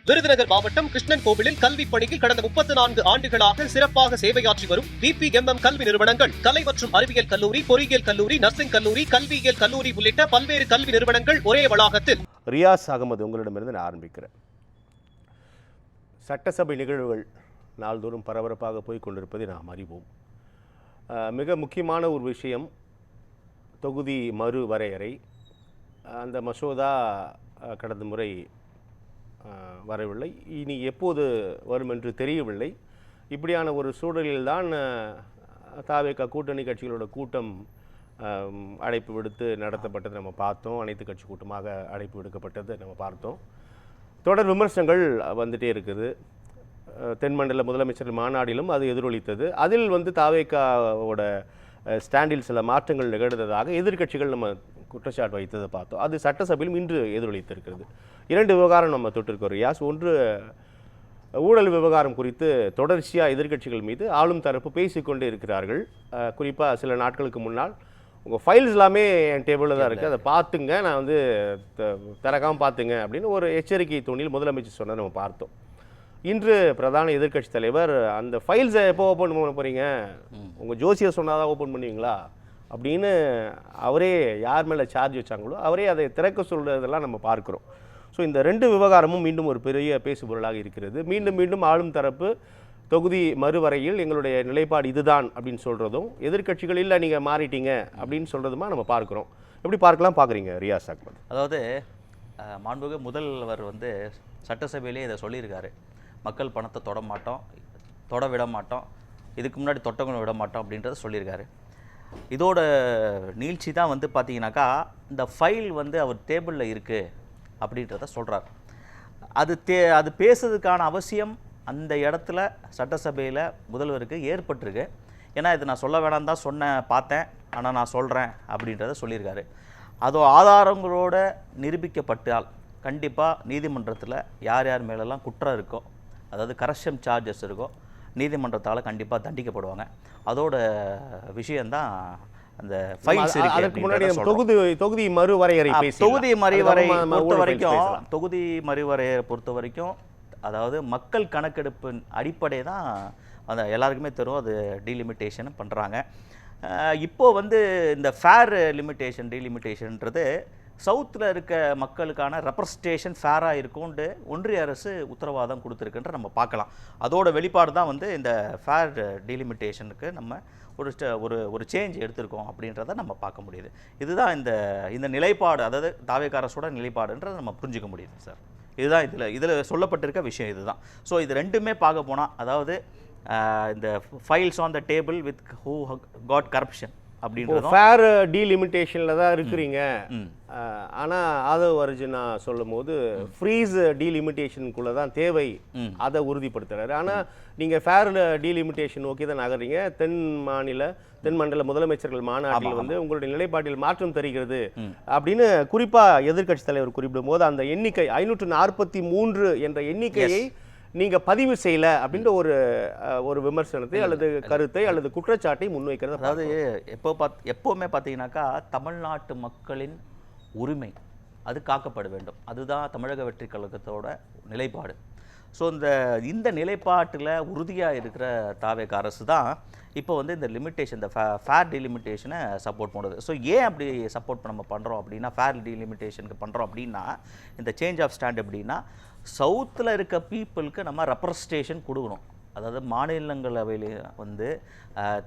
விருதுநகர் மாவட்டம் கிருஷ்ணன் கோவிலில் கல்வி பணியில் கடந்த 34 ஆண்டுகளாக சிறப்பாக சேவையாற்றி வரும் VPMM கல்வி நிறுவனங்கள், கலை மற்றும் அறிவியல் கல்லூரி, பொறியியல் கல்லூரி, நர்சிங் கல்லூரி, கல்வியியல் கல்லூரி உள்ளிட்ட பல்வேறு கல்வி நிறுவனங்கள் ஒரே வளாகத்தில். ரியாஸ் அகமது, உங்களிடமிருந்து நான் ஆரம்பிக்கிறேன். சட்டசபை நிகழ்வுகள் நாள்தோறும் பரபரப்பாக போய் கொண்டிருப்பதை நாம் அறிவோம். மிக முக்கியமான ஒரு விஷயம் தொகுதி மறு வரையறை. அந்த மசோதா கடந்த முறை வரவில்லை, இனி எப்போது வரும் என்று தெரியவில்லை. இப்படியான ஒரு சூழலில்தான் தாவேகா கூட்டணி கட்சிகளோட கூட்டம் அழைப்பு விடுத்து நடத்தப்பட்டது நம்ம பார்த்தோம். அனைத்து கட்சி கூட்டமாக அழைப்பு விடுக்கப்பட்டது நம்ம பார்த்தோம். தொடர் விமர்சனங்கள் வந்துட்டே இருக்குது. தென்மண்டல முதலமைச்சர் மாநாட்டிலும் அது எதிரொலித்தது. அதில் தாவேகாவோட ஸ்டாண்டில் சில மாற்றங்கள் நிகழ்ந்ததாக எதிர்க்கட்சிகள் நம்ம குற்றச்சாட்டு வைத்ததை பார்த்தோம். அது சட்டசபையிலும் இன்று எதிரொலித்திருக்கிறது. 2 விவகாரம் நம்ம தொட்டிருக்கோம் ரியாஸ். ஒன்று, ஊழல் விவகாரம் குறித்து தொடர்ச்சியாக எதிர்க்கட்சிகள் மீது ஆளும் தரப்பு பேசிக்கொண்டே இருக்கிறார்கள். குறிப்பாக சில நாட்களுக்கு முன்னால் உங்கள் ஃபைல்ஸ் எல்லாமே என் டேபிளில் தான் இருக்குது, அதை பார்த்துங்க, நான் திறக்காமல் பார்த்துங்க அப்படின்னு ஒரு எச்சரிக்கை தோணியில் முதலமைச்சர் சொன்னதை நம்ம பார்த்தோம். இன்று பிரதான எதிர்க்கட்சி தலைவர் அந்த ஃபைல்ஸை எப்போ ஓப்பன் பண்ண போகிறீங்க, உங்கள் ஜோசியர் சொன்னால் தான் ஓப்பன் பண்ணுவீங்களா அப்படின்னு அவரே யார் மேலே சார்ஜ் வச்சாங்களோ அவரே அதை திறக்க சொல்கிறதெல்லாம் நம்ம பார்க்குறோம். ஸோ இந்த 2 விவகாரமும் மீண்டும் ஒரு பெரிய பேசுபொருளாக இருக்கிறது. மீண்டும் மீண்டும் ஆளும் தரப்பு தொகுதி மறுவரையில் எங்களுடைய நிலைப்பாடு இதுதான் அப்படின்னு சொல்கிறதும், எதிர்க்கட்சிகள் இல்லை நீங்கள் மாறிட்டீங்க அப்படின்னு சொல்கிறதுமா நம்ம பார்க்குறோம். எப்படி பார்க்குறீங்க ரியாஸ் அகமது? அதாவது மாண்புமிகு முதல்வர் சட்டசபையிலே இதை சொல்லியிருக்காரு. மக்கள் பணத்தை தொட விட மாட்டோம், இதுக்கு முன்னாடி தொட்டவங்களும் விட மாட்டோம் அப்படின்றத சொல்லியிருக்காரு. இதோட நீட்சி தான் பார்த்தீங்கன்னாக்கா இந்த ஃபைல் அவர் டேபிளில் இருக்குது அப்படின்றத சொல்கிறார். அது பேசுறதுக்கான அவசியம் அந்த இடத்துல சட்டசபையில் முதல்வருக்கு ஏற்பட்டிருக்கு. ஏன்னா இது நான் சொல்ல வேணாம் தான் பார்த்தேன், ஆனால் நான் சொல்கிறேன் அப்படின்றத சொல்லியிருக்காரு. அதோ ஆதாரங்களோட நிரூபிக்கப்பட்டால் கண்டிப்பாக நீதிமன்றத்தில் யார் யார் மேலெல்லாம் குற்றம் இருக்கோ, அதாவது கரப்ஷன் சார்ஜஸ் இருக்கோ, நீதிமன்றத்தால் கண்டிப்பாக தண்டிக்கப்படுவாங்க. அதோட விஷயந்தான் அந்த ஃபைல்ஸ் இருக்கு. அதுக்கு முன்னாடி தொகுதி மறுவரையறை பொறுத்த வரைக்கும் அதாவது மக்கள் கணக்கெடுப்பின் அடிப்படை தான் எல்லாருக்குமே தெரியும், அது டீலிமிட்டேஷன் பண்ணுறாங்க. இப்போது இந்த ஃபேர் டீலிமிட்டேஷன்ன்றது சவுத்தில் இருக்க மக்களுக்கான ரெப்ரசன்டேஷன் ஃபேராக இருக்கும்னு ஒன்றிய அரசு உத்தரவாதம் கொடுத்துருக்குன்ற நம்ம பார்க்கலாம். அதோட வெளிப்பாடு தான் இந்த ஃபேர் டீலிமிட்டேஷனுக்கு நம்ம ஒரு சேஞ்ச் எடுத்திருக்கோம் அப்படின்றத நம்ம பார்க்க முடியுது. இதுதான் இந்த நிலைப்பாடு, அதாவது தாவேகா அரசோட நிலைப்பாடுன்றதை நம்ம புரிஞ்சுக்க முடியுது சார். இதுதான் இதில் சொல்லப்பட்டிருக்க விஷயம் இதுதான். ஸோ இது ரெண்டுமே பார்க்க போனால், அதாவது இந்த files on the table with who got corruption அப்படின்றது ஃபேர் டீலிமிட்டேஷனில் தான் இருக்கிறீங்க. ஆனால் ஆதவ் அர்ஜுனா சொல்லும் போது ஃப்ரீஸ் டீலிமிட்டேஷனுக்குள்ளே தான் தேவை, அதை உறுதிப்படுத்துறாரு. ஆனால் நீங்கள் ஃபேர் டீலிமிட்டேஷன் நோக்கி தான் நகர்றீங்க. தென்மண்டல முதலமைச்சர்கள் மாநாட்டில் உங்களுடைய நிலைப்பாட்டில் மாற்றம் தெரிகிறது அப்படின்னு குறிப்பாக எதிர்க்கட்சி தலைவர் குறிப்பிடும் போது அந்த எண்ணிக்கை 543 என்ற எண்ணிக்கையை நீங்க பதிவு செய்யல அப்படின்ற ஒரு விமர்சனத்தை அல்லது கருத்தை அல்லது குற்றச்சாட்டை முன்வைக்கிறது. அதாவது எப்போவுமே பார்த்தீங்கன்னாக்கா தமிழ்நாட்டு மக்களின் உரிமை அது காக்கப்பட வேண்டும், அதுதான் தமிழக வெற்றி கழகத்தோட நிலைப்பாடு. ஸோ இந்த நிலைப்பாட்டில் உறுதியாக இருக்கிற தாவேகா அரசு தான் இப்போ இந்த லிமிட்டேஷன், இந்த ஃபேர் டீலிமிட்டேஷனை சப்போர்ட் பண்ணுறது. ஸோ ஏன் அப்படி சப்போர்ட் நம்ம பண்ணுறோம் அப்படின்னா, ஃபேர் டீலிமிட்டேஷனுக்கு பண்ணுறோம் அப்படின்னா, இந்த சேஞ்ச் ஆஃப் ஸ்டாண்ட் எப்படின்னா, சவுத்தில் இருக்க பீப்புளுக்கு நம்ம ரெப்ரசன்டேஷன் கொடுக்கணும். அதாவது மாநிலங்களவையில்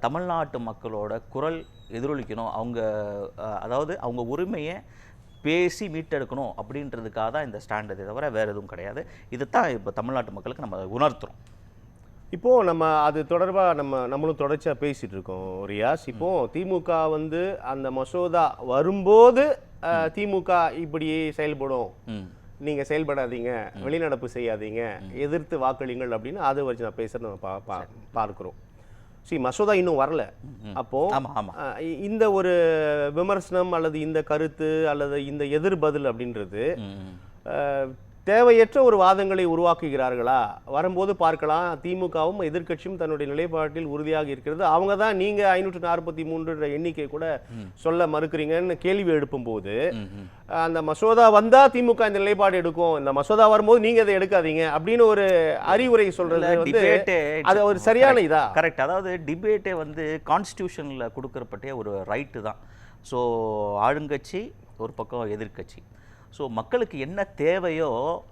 தமிழ்நாட்டு மக்களோட குரல் எதிரொலிக்கணும், அவங்க உரிமையை பேசி மீட்டெடுக்கணும் அப்படின்றதுக்காக தான் இந்த ஸ்டாண்டர்டை தவிர வேறு எதுவும் கிடையாது. இதுதான் இப்போ தமிழ்நாட்டு மக்களுக்கு நம்ம உணர்த்துறோம். இப்போது நம்ம அது தொடர்பாக நம்மளும் தொடர்ச்சியாக பேசிகிட்டு இருக்கோம் ரியாஸ். இப்போது திமுக அந்த மசோதா வரும்போது திமுக இப்படியே செயல்படும், நீங்கள் செயல்படாதீங்க, வெளிநடப்பு செய்யாதீங்க, எதிர்த்து வாக்களிங்கள் அப்படின்னு அதை வச்சு நான் பேசுகிறத நம்ம பார்க்குறோம். சரி, மசோதா இன்னும் வரல. அப்போது இந்த ஒரு விமர்சனம் அல்லது இந்த கருத்து அல்லது இந்த எதிர்பதில் அப்படின்றது தேவையற்ற ஒரு வாதங்களை உருவாக்குகிறார்களா? வரும்போது பார்க்கலாம், திமுகவும் எதிர்க்கட்சியும் தன்னுடைய நிலைப்பாட்டில் உறுதியாக இருக்கிறது. அவங்க தான் நீங்க 543 எண்ணிக்கை கூட சொல்ல மறுக்கிறீங்கன்னு கேள்வி எழுப்பும் போது, அந்த மசோதா வந்தா திமுக இந்த நிலைப்பாடு எடுக்கும், இந்த மசோதா வரும்போது நீங்க அதை எடுக்காதீங்க அப்படின்னு ஒரு அறிவுரை சொல்றது வந்து அது ஒரு சரியான இதா? கரெக்ட். அதாவது டிபேட்டே வந்து கான்ஸ்டியூஷன்ல கொடுக்கறப்பட்டே ஒரு ரைட்டு தான். ஸோ ஆளுங்கட்சி ஒரு பக்கம், எதிர்க்கட்சி. ஸோ மக்களுக்கு என்ன தேவையோ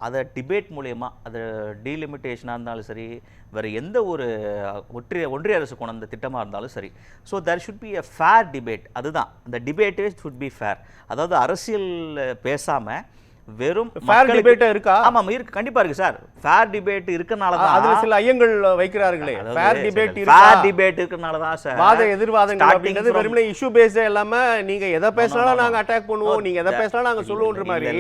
அதை டிபேட் மூலயமா, அது டீலிமிட்டேஷனாக இருந்தாலும் சரி, வேறு எந்த ஒரு ஒன்றிய அரசு கொண்டு வந்த திட்டமாக இருந்தாலும் சரி, so there should be a fair debate. அதுதான் அந்த டிபேட்டே ஷுட் பி ஃபேர். அதாவது அரசியல் பேசாமல் வெறும் ஃபேர் டிபேட் இருக்கா? ஆமாம் இருக்கு, கண்டிப்பா இருக்கு சார். ஃபேர் டிபேட் இருக்கனால தான் அதுல சில ஐயங்கள் வைக்கிறார்களே. ஃபேர் டிபேட் இருக்கா? ஃபேர் டிபேட் இருக்கனால தான் சார் வாத எதிர்வாதங்கள் அப்படிங்கிறது வெறுமனே இஷ்யூ பேஸே இல்லாம நீங்க எதை பேசினாலும் நாங்க அட்டாக் பண்ணுவோம், நீங்க எதை பேசினாலும் நாங்க சொல்லுவோன்ற மாதிரி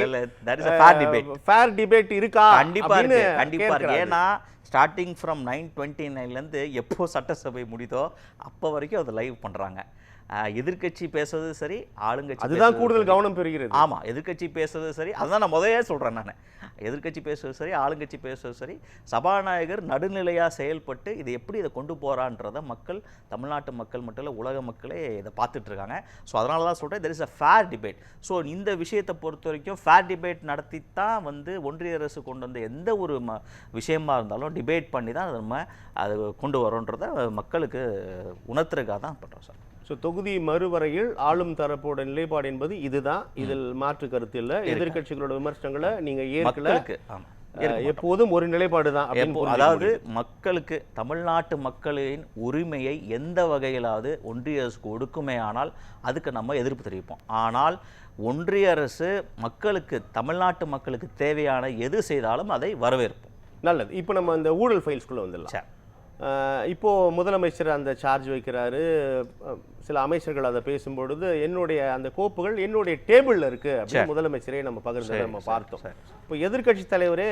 that is a fair debate. Fair debate இருக்கா? கண்டிப்பா இருக்கு, கண்டிப்பா இருக்கு. ஏன்னா ஸ்டார்டிங் ஃப்ரம் 929 இருந்து எப்போ சட்டசபை முடிதோ அப்போ வரைக்கும் அதை லைவ் பண்றாங்க. எதிர்க்கட்சி பேசுறது சரி, ஆளுங்கட்சி அதுதான் கூடுதல் கவனம் பெறுகிறது. ஆமா, எதிர்க்கட்சி பேசுறது சரி, அதுதான் நான் முதலே சொல்றேன். நான் எதிர்க்கட்சி பேசுறது சரி, ஆளுங்கட்சி பேசுறது சரி, சபாநாயகர் நடுநிலையா செயல்பட்டு இதை எப்படி இதை கொண்டு போறான்றத மக்கள், தமிழ்நாட்டு மக்கள் மட்டும் இல்லை உலக மக்களே இதை பார்த்துட்டு இருக்காங்க. ஸோ அதனால தான் சொல்றேன், there is a fair debate. So இந்த விஷயத்தை பொறுத்த வரைக்கும் ஃபேர் டிபேட் நடத்தி தான் வந்து ஒன்றிய அரசு கொண்டு வந்த எந்த ஒரு விஷயமா இருந்தாலும் டிபேட் பண்ணி தான் நம்ம அதை கொண்டு வரோன்றத மக்களுக்கு உணர்த்துறதுக்காக தான் பண்ணுறோம் சார். ஸோ தொகுதி மறுவரையில் ஆளும் தரப்போட நிலைப்பாடு என்பது இதுதான். இதில் மாற்று கருத்து இல்லை. எதிர்க்கட்சிகளோட விமர்சனங்களை நீங்க ஏற்கல, எப்போதும் ஒரு நிலைப்பாடு தான். அதாவது மக்களுக்கு, தமிழ்நாட்டு மக்களின் உரிமையை எந்த வகையிலாவது ஒன்றிய அரசுக்கு ஒடுக்குமே ஆனால் அதுக்கு நம்ம எதிர்ப்பு தெரிவிப்போம். ஆனால் ஒன்றிய அரசு மக்களுக்கு, தமிழ்நாட்டு மக்களுக்கு தேவையான எது செய்தாலும் அதை வரவேற்போம். நல்லது. இப்போ நம்ம அந்த ஊழல் ஃபைல்ஸ்குள்ளே வந்துடலாம். இப்போ முதலமைச்சர் அந்த சார்ஜ் வைக்கிறாரு, சில அமைச்சர்கள் அதை பேசும்பொழுது என்னுடைய அந்த கோப்புகள் என்னுடைய டேபிளில் இருக்கு அப்படின்னு முதலமைச்சரே நம்ம பகிர்ந்ததை நம்ம பார்த்தோம். இப்போ எதிர்க்கட்சி தலைவரே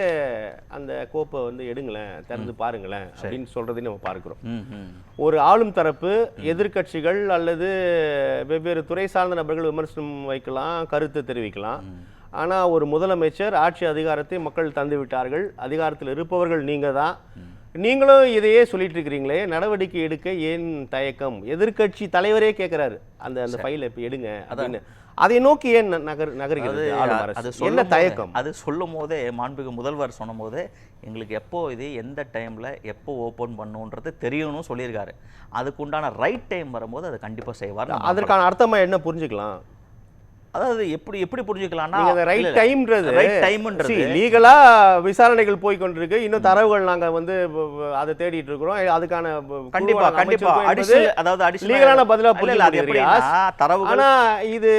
அந்த கோப்பை வந்து எடுங்களேன், திறந்து பாருங்களேன் அப்படின்னு சொல்றதையும் நம்ம பார்க்கிறோம். ஒரு ஆளும் தரப்பு, எதிர்க்கட்சிகள் அல்லது வெவ்வேறு துறை சார்ந்த நபர்கள் விமர்சனம் வைக்கலாம், கருத்து தெரிவிக்கலாம். ஆனால் ஒரு முதலமைச்சர் ஆட்சி அதிகாரத்தை மக்கள் தந்து விட்டார்கள், அதிகாரத்தில் இருப்பவர்கள் நீங்க தான், நீங்களும் இதையே சொல்லிட்டு இருக்கிறீங்களே, நடவடிக்கை எடுக்க ஏன் தயக்கம்? எதிர்க்கட்சி தலைவரே கேட்கிறாரு அந்த அந்த ஃபைலை இப்போ எடுங்க அப்படின்னு. அதை நோக்கி ஏன் நகர்கிறது என்ன தயக்கம்? அது சொல்லும் போதே மாண்புமிகு முதல்வர் சொன்னும் போதே எங்களுக்கு எப்போ இது எந்த டைம்ல எப்போ ஓப்பன் பண்ணுன்றது தெரியணும்னு சொல்லியிருக்காரு. அதுக்குண்டான ரைட் டைம் வரும்போது அதை கண்டிப்பாக செய்வார். அதற்கான அர்த்தமா என்ன புரிஞ்சுக்கலாம்? அதாவது எப்படி புரிஞ்சுக்கலாம்னா, ரைட் டைம்ன்றது லீகலா விசாரணைகள் போய் கொண்டிருக்கு, இன்னும் தரவுகள் நாங்க வந்து அதை தேடிட்டு இருக்கிறோம், அதுக்கான கண்டிப்பா அதாவது லீகலான பதிலா தரவு. ஆனா இது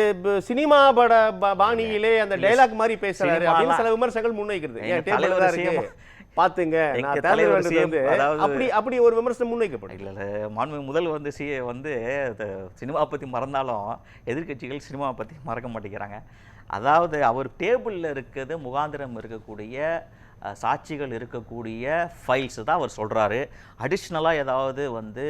சினிமா பட பாணியிலே அந்த டைலாக் மாதிரி பேசுறாரு அப்படின்னு சில விமர்சனங்கள் முன்வைக்கிறது. பாத்துங்க, அப்படி ஒரு விமர்சனம் முன்வைக்கப்படும். இல்ல மாண்புமிகு முதல் வந்து வந்து சினிமா பத்தி மறந்தாலும் எதிர்க்கட்சிகள் சினிமா பத்தி மறக்க மாட்டேங்கிறாங்க. அதாவது அவர் டேபிள்ல இருக்கிறது முகாந்திரம் இருக்கக்கூடிய சாட்சிகள் இருக்கக்கூடிய ஃபைல்ஸ் தான் அவர் சொல்கிறாரு. அடிஷ்னலாக ஏதாவது வந்து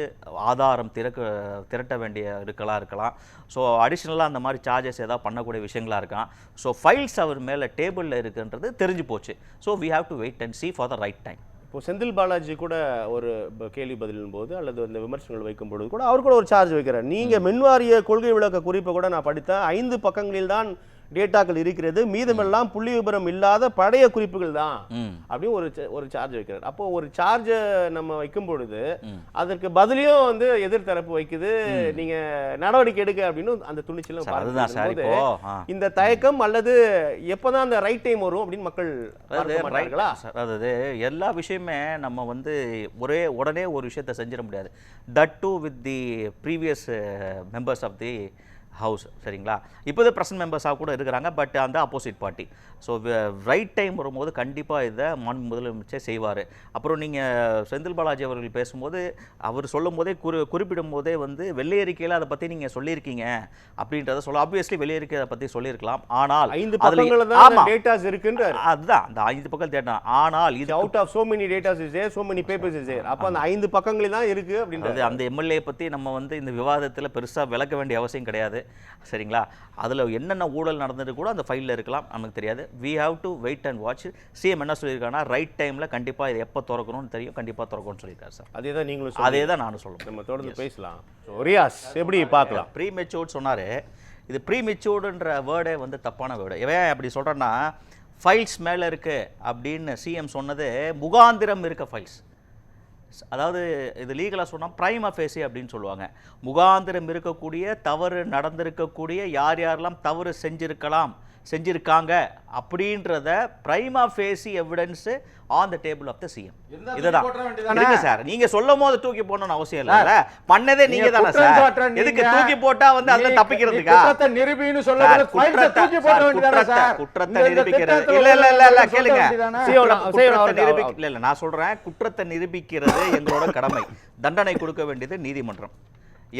ஆதாரம் திரட்ட வேண்டிய இருக்கலாம். ஸோ அடிஷ்னலாக அந்த மாதிரி சார்ஜஸ் ஏதாவது பண்ணக்கூடிய விஷயங்களாக இருக்கலாம். ஸோ ஃபைல்ஸ் அவர் மேலே டேபிளில் இருக்குன்றது தெரிஞ்சு போச்சு. So we have to wait and see for the right time. இப்போ செந்தில் பாலாஜி கூட ஒரு கேள்வி பதிலின் போது அல்லது அந்த விமர்சனங்கள் வைக்கும் பொழுது கூட அவர் கூட ஒரு சார்ஜ் வைக்கிறார். நீங்கள் மின்வாரிய கொள்கை விளக்க குறிப்பை கூட நான் படித்தேன், 5 பக்கங்களில் தான் டேட்டாக்கள் இருக்கிறது, மீதமெல்லாம் புள்ளி விபரம் இல்லாத பழைய குறிப்புகள் தான் அப்படின்னு ஒரு சார்ஜ் வைக்கிறார். அப்போ ஒரு சார்ஜை நம்ம வைக்கும் பொழுது அதற்கு பதிலையும் வந்து எதிர்த்தரப்பு வைக்குது, நீங்க நடவடிக்கை எடுக்க அப்படின்னு அந்த துணிச்சலும் பார்க்கும்போது இந்த தயக்கம் அல்லது எப்போதான் அந்த ரைட் டைம் வரும் அப்படின்னு மக்கள் மாட்டாங்களா? அதாவது எல்லா விஷயமே நம்ம வந்து உடனே ஒரு விஷயத்தை செஞ்சிட முடியாது. That do with the previous members of the house, சரிங்களா? இப்போது ப்ரெசன்ட் மெம்பர்ஸாக கூட இருக்கிறாங்க, பட் அந்த opposite party. So right time வரும்போது கண்டிப்பாக இதை மாண்பு முதலமைச்சர் செய்வார். அப்புறம் நீங்கள் செந்தில் பாலாஜி அவர்கள் பேசும்போது அவர் சொல்லும் போதே குறிப்பிடும் போதே வந்து வெள்ளை அறிக்கையில் அதை பற்றி நீங்கள் சொல்லியிருக்கீங்க அப்படின்றத ஆப்வியஸ்லி வெள்ளை அறிக்கை அதை பற்றி சொல்லியிருக்கலாம். ஆனால் 5 பக்கங்கள் தான் டேட்டாஸ் இருக்குன்றார். அதுதான் அந்த 5 பக்கம் டேட்டா. ஆனால் இது out of so many data is there, so many papers is there. அப்போ அந்த 5 பக்கங்களில் தான் இருக்குது அப்படின்றது. அந்த எம்எல்ஏ பற்றி நம்ம வந்து இந்த விவாதத்தில் பெருசாக விளக்க வேண்டிய அவசியம் கிடையாது. சரிங்களா? அதில் என்னென்ன ஊழல் நடந்தது கூட அந்த ஃபைலில் இருக்கலாம், நமக்கு தெரியாது. We have to wait and watch. CM என்ன சொல்லியிருக்காங்கன்னா ரைட் டைமில் கண்டிப்பாக இது எப்போ திறக்கணும்னு தெரியும், கண்டிப்பாக திறக்கணும்னு சொல்லியிருக்காரு சார். அதே தான் நீங்களும் அதே தான் நானும் சொல்லுவேன். நம்ம தொடர்ந்து பேசலாம். ரியாஸ் எப்படி பார்க்கலாம்? ப்ரீ மெச்சூர்ட் சொன்னார். இது ப்ரீ மெச்சூர்டுன்ற வேர்டே வந்து தப்பான வேர்டு. ஏன் அப்படி சொல்கிறேன்னா, ஃபைல்ஸ் மேலே இருக்குது அப்படின்னு சிஎம் சொன்னது முகாந்திரம் இருக்க ஃபைல்ஸ். அதாவது இது லீகலாக சொன்னால் ப்ரைமா ஃபேசி அப்படின்னு சொல்லுவாங்க. முகாந்திரம் இருக்கக்கூடிய, தவறு நடந்திருக்கக்கூடிய, யார் யாரெல்லாம் தவறு செஞ்சிருக்காங்க அப்படின்றத prima facie evidence on the table of the CM. இதுதான் இருங்க சார். நீங்க சொல்லும் போது தூக்கி போடணும்னு அவசியம் இல்ல, பண்ணதே நீங்க தானே சார். எதுக்கு தூக்கி போட்டா வந்து அதுல தப்பிக்கிறதுக்கா? குற்றத்தை நிரூபின்னு சொல்றது குற்றத்தை நிரூபிக்கிறது இல்ல கேளுங்க. இல்ல நான் சொல்றேன், குற்றத்தை நிரூபிக்கிறது எங்களோட கடமை, தண்டனை கொடுக்க வேண்டியது நீதிமன்றம்.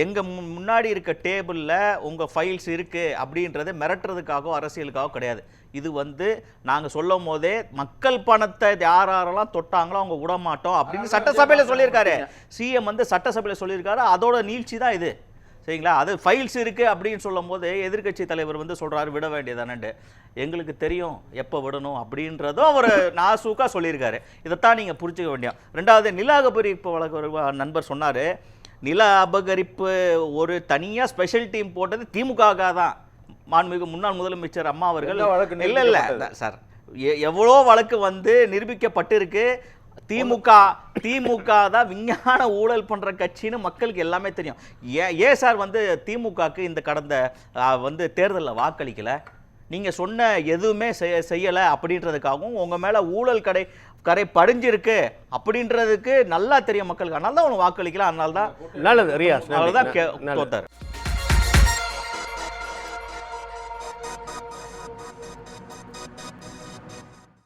எங்க முன்னாடி இருக்க டேபிள்ல உங்க ஃபைல்ஸ் இருக்கு அப்படின்றது மிரட்டுறதுக்காக அரசியலுக்காக கிடையாது. இது வந்து நாங்க சொல்லும் போதே மக்கள் பணத்தை யாரெல்லாம் தொட்டாங்களோ அவங்க விட மாட்டோம் அப்படின்னு சட்டசபையில சொல்லியிருக்காரு. சிஎம் வந்து சட்டசபையில சொல்லியிருக்காரு. அதோட நீட்சி தான் இது, சரிங்களா? அது ஃபைல்ஸ் இருக்கு அப்படின்னு சொல்லும் போது எதிர்கட்சி தலைவர் வந்து சொல்றாரு விட வேண்டியதானே. எங்களுக்கு தெரியும் எப்போ விடணும் அப்படின்றதும் அவர் நாசூக்கா சொல்லியிருக்காரு. இதைத்தான் நீங்க புரிஞ்சுக்க வேண்டிய. ரெண்டாவது, நில அபகரிப்பு வழக்கு நண்பர் சொன்னாரு, நில அபகரிப்பு ஒரு தனியாக ஸ்பெஷல் டீம் போட்டது திமுக தான். மாண்புமிகு முன்னாள் முதலமைச்சர் அம்மா அவர்கள் இல்லை சார், எவ்வளோ வழக்கு வந்து நிரூபிக்கப்பட்டிருக்கு. திமுக தான் விஞ்ஞான ஊழல் பண்ற கட்சின்னு மக்களுக்கு எல்லாமே தெரியும். ஏன் சார் வந்து திமுகக்கு இந்த கடந்த வந்து தேர்தலில் வாக்களிக்கல? நீங்க சொன்ன எதுவுமே செய்யலை அப்படின்றதுக்காகவும் உங்க மேல ஊழல் கரை படிஞ்சிருக்கு அப்படின்றதுக்கு நல்லா தெரியும் மக்களுக்கு. அதனால தான் வாக்களிக்கலாம். அதனால தான் நல்லது ரியாஸ், அவ்வளோதான் தோத்தார்.